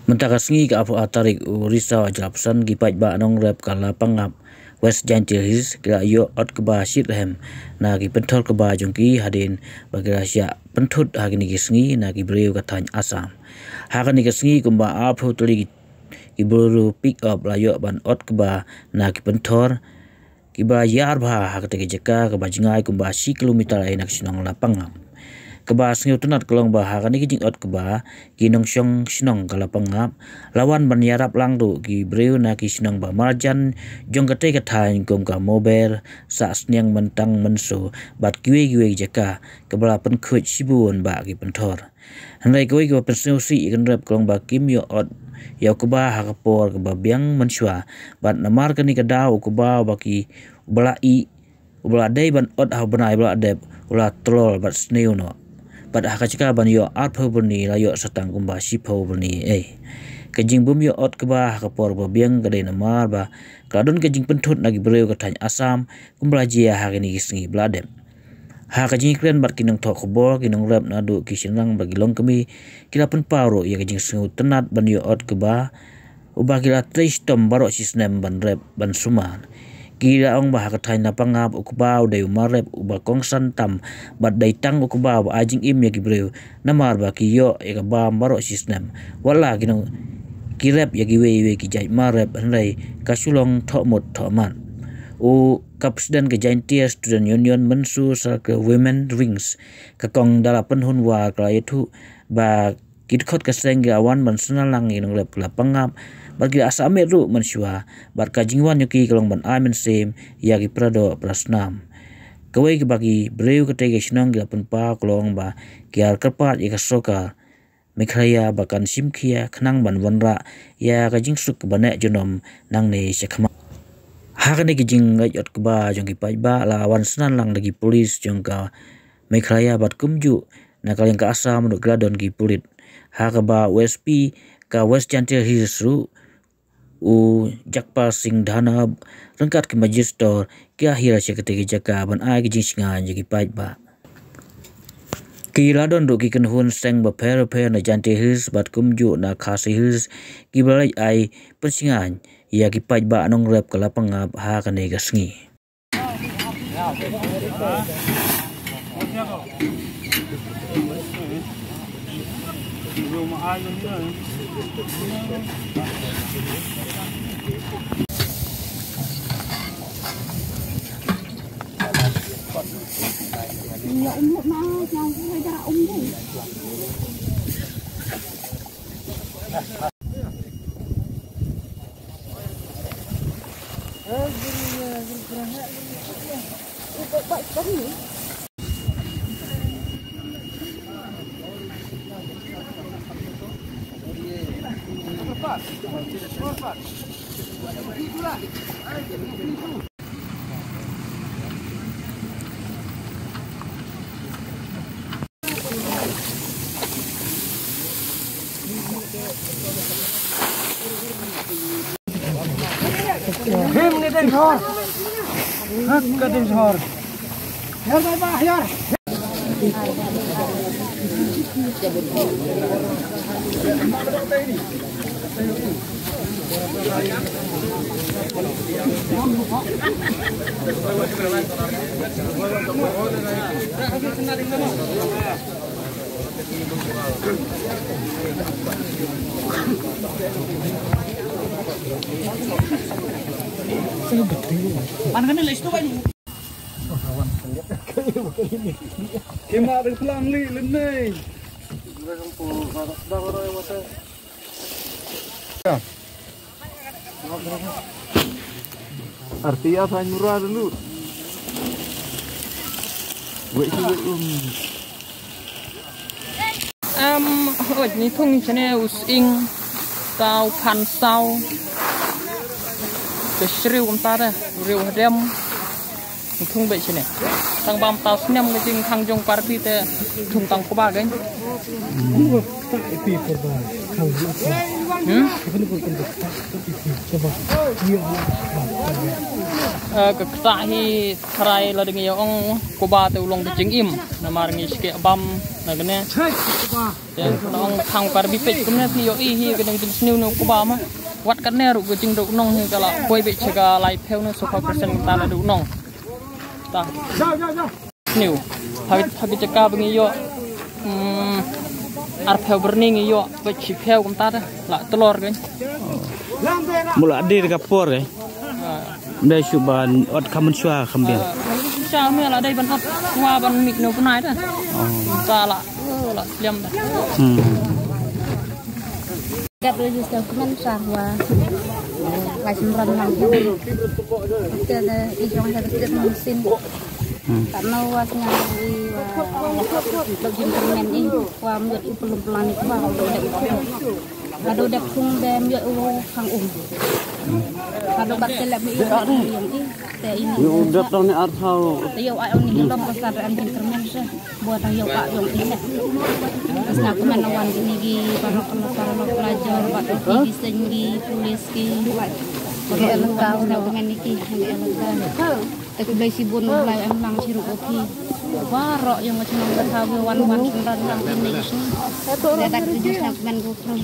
Mentakasngi ka afu atarik urisa jalapsan gipat ba nong rep kala pangap West Gentil Hills kila yo ot keba shithem na gi penthol keba jongki hadin bagi rasya penthut hagini gisngi na gi breu katany Asam hagani gisngi kumba afu tuli gi buru pick up layo ban ot keba na gi penthor kiba yar bha hagate jeka keba jingai kumba 10 kilometer ai nak sinong lapangam keba sngiu tunat kelong ba hagani gi ot keba ginong syong sinong kalapangap lawan ban yarap langdu gi breu na ki sinong ba marjan jong kate kathain kum ka mober sa sniang mentang menso bat kiwe jeka kebala pen khuj sibun ba gi penthor hanai koi ko penseu si kan rep kelong ba kim yo ot ya keba hakapor keba biang mensua bat namar kani kadau keba baki ubala dai ban ot ha banai bala dep ula troll bat sneu no bat hakachika ban yo art phobni layo satang kumba sipo bni kajing bum yo ot keba hakapor ba biang kadai namar ba kadon kajing penthut nagi breu kathany Asam kumbla jia hagini gisngi bladem ha kajing kren bat kinong thok bor kinong rap nadu kisinang bagi long kami kila pen paro ya kajing sengu tenat ban yo ot keba uba kila tristom baro sisnem ban rap ban suman kila ong bah kathai na pangap ukbau dai umarep uba kongsan tam bat dai tang ukbau ajing im ya gibreu namar ba kiyo ya ba baro sisnem wala kinong kirep ya giwe ki jai marep handai kasulong thomot thoman u kapsden ke Jaintia Student Union mensu ke women rings kakong dala penhun wa klaitu ba kidkhot kaseng ge awan mensenalang inong lep lapangap bagi asame ru mensua bar kajingwan yuki kelong ban amen sem ya gi prado prasnam kawai ge bagi breu ketege sinong ge pa kelong ba kiar kerpat ya kasoka mekraya bakan simkhia khnang ban wanra ya kajing suk banek jonom nang ne sekhma hagane gijing ngat keba jong gipai ba lawan senan lang lagi polis jong ka mekraya bat kumju na kaleng ka Asam no gradon gi pulit hagaba WSP ka West Gentil Hills ru u jakpa sing dhana rengkat ke majistor ke akhir sekete jaka ban ai gi jinga gi pai ba ki radon ru ki kenhun seng ba per na Gentil Hills bat kumju na Khasi Hills ki balai ai pensingan ya gi pai ba nong rep kala pangap ha kane gasngi Ya umur mau yang ada umur. Him ni den hor. Hak ka den hor. Yar ba yar. Mana kan lesto kan Kema ada pelang li lenai. Artinya saya murah dulu. Ôi, ní thùng cho nên using tao pan sau cái riu chúng ta đây riu đem thung bị này tăng bom tàu xem cái chừng thằng trong party te thùng tăng có ba cái cái tại thì thay là dengan ông có ba từ long chừng im nama dengan sikit bom là cái này ông thằng party pet cũng này thì hi cái dengan snew nó có ba màวัดกันแน่รูกจริงรูนองนี่ก็ละป่วยไปเชกาไลเพลนี่สุขภาพเส้นตาละรูนองตานิวพาไปเชกาเป็นยี่ยอาร์เพลเบอร์นิ่งยี่ยไปชิเพลกุมตาละตลอดกัน mula adir ka por eh dai suban ot kamun shwa khambia ชาเมื่อละได้บรรทัดว่าบรรมิกโนปนายเด้อตาละละเลี่ยม Kat register dokumen sahwa license lang itu ada ijong sertifikat mesin karena wasnya di dokumen ini wa menjadi belum pelan itu ada udah kung dem ya kang ada batel lebih ini teh ini udah tahun ni arthau yo ai oni dalam kesadaran dokumen sah buat yo pak yo ini nah kemenawan ini gi para pelajar buat di sini tulis ki pakai lengkap dokumen iki lengkap tapi beli sibun mulai emang sirup oki warok yang macam bertahu wan semran lang ini saya tak tujuh dokumen gopro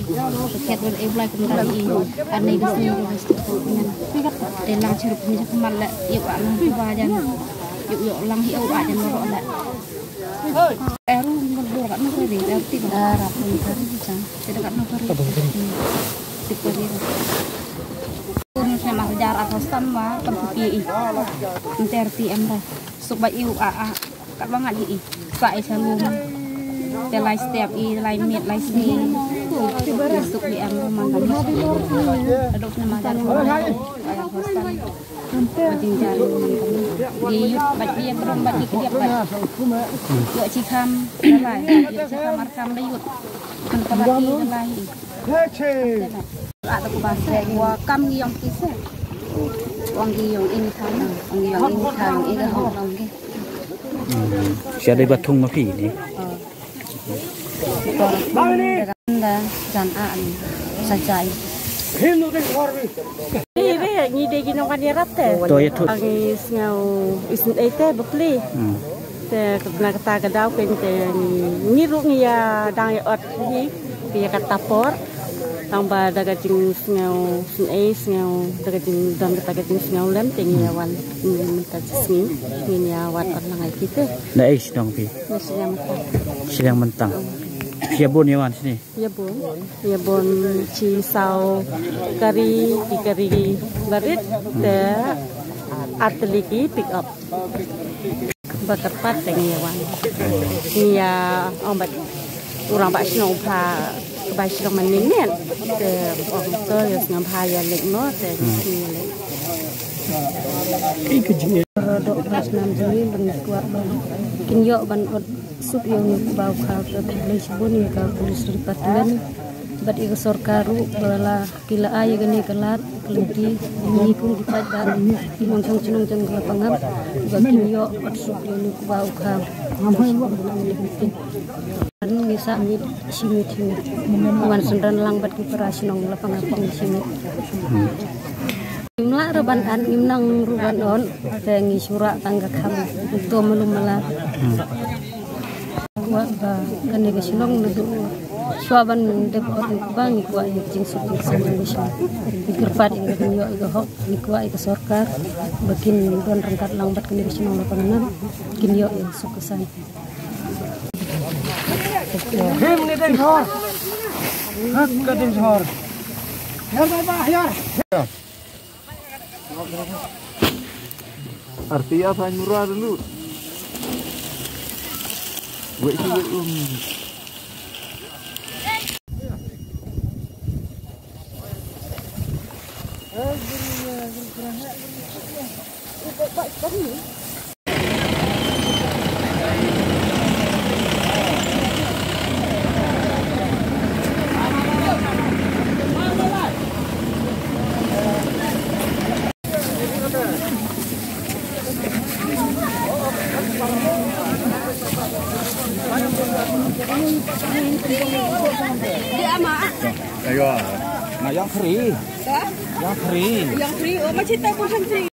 sekiat beli kemudian ini ane gesnya dokumen delang sirup ni kemal la yuk alang bajan yuk lang hiu ajan merok la eru berdua kat negeri tapi darah pun bisa tidak kat negeri tipe dia pun saya masih jarak kostan mah tempi interti emra supaya iu aa kat banget i sai salum telai setiap i lai mit lai sini besok di emra mantan aduk nama jarak ayah kostan macam jalan di yuk baca yang kerong baca kediap baca yuk cikam dalai yuk cikam arkam dayut mentabati dalai ada kubasa gua kam yang kisah wang yang ini thang ini hong ke siapa dari batung mapi ni anda jangan sajai ni degi nong kan yarat teh. To ya tu. Angis ngau isun ete bekli. Te kena kata gadau ken te ni ru ni ya dang ya ot ni ya kata por. Tang ba daga jing ngau sun ngau daga jing dan kata jing ngau lem te ni wan minta sini ni ya wat ot langai kita. Na is dong pi. Sidang mentang. Siabun ya wan sini. Ya bon ci sau kari barit te artiliki pick up berkepat dengan yawan ni ya ombat orang bak senong pa kebai senong maningen te orang tu yang senong pa ya lek no te ni lek ikut rodok pas nam jini berkuat kinyo ban sup yang bau kau te beli sebun ni kau tulis departemen bat ika sorkaru bala kila ay gani kalat kelenti ini pun dipat dan imong sang cinong jang lapangan bakin yo sup yang bau kau kan bisa mit simit wan sendan lang bat kiparasi nong lapangan pang simit imla reban an imnang ruban on tengi surak tangga kam to melumala wa kan ni sinong nudu suaban depot bang ikwa jing suting Indonesia ikerpat ingin yo igohok ikwa ik sorkar bakin don rangkat langbat kan ni sinong lapangan kin yo sukusan him ni den thor hak ka den thor yar ba yar artinya apa murah dulu gue Ayo, nah yang free. Yang free. Yang free, oh macam tak pun free.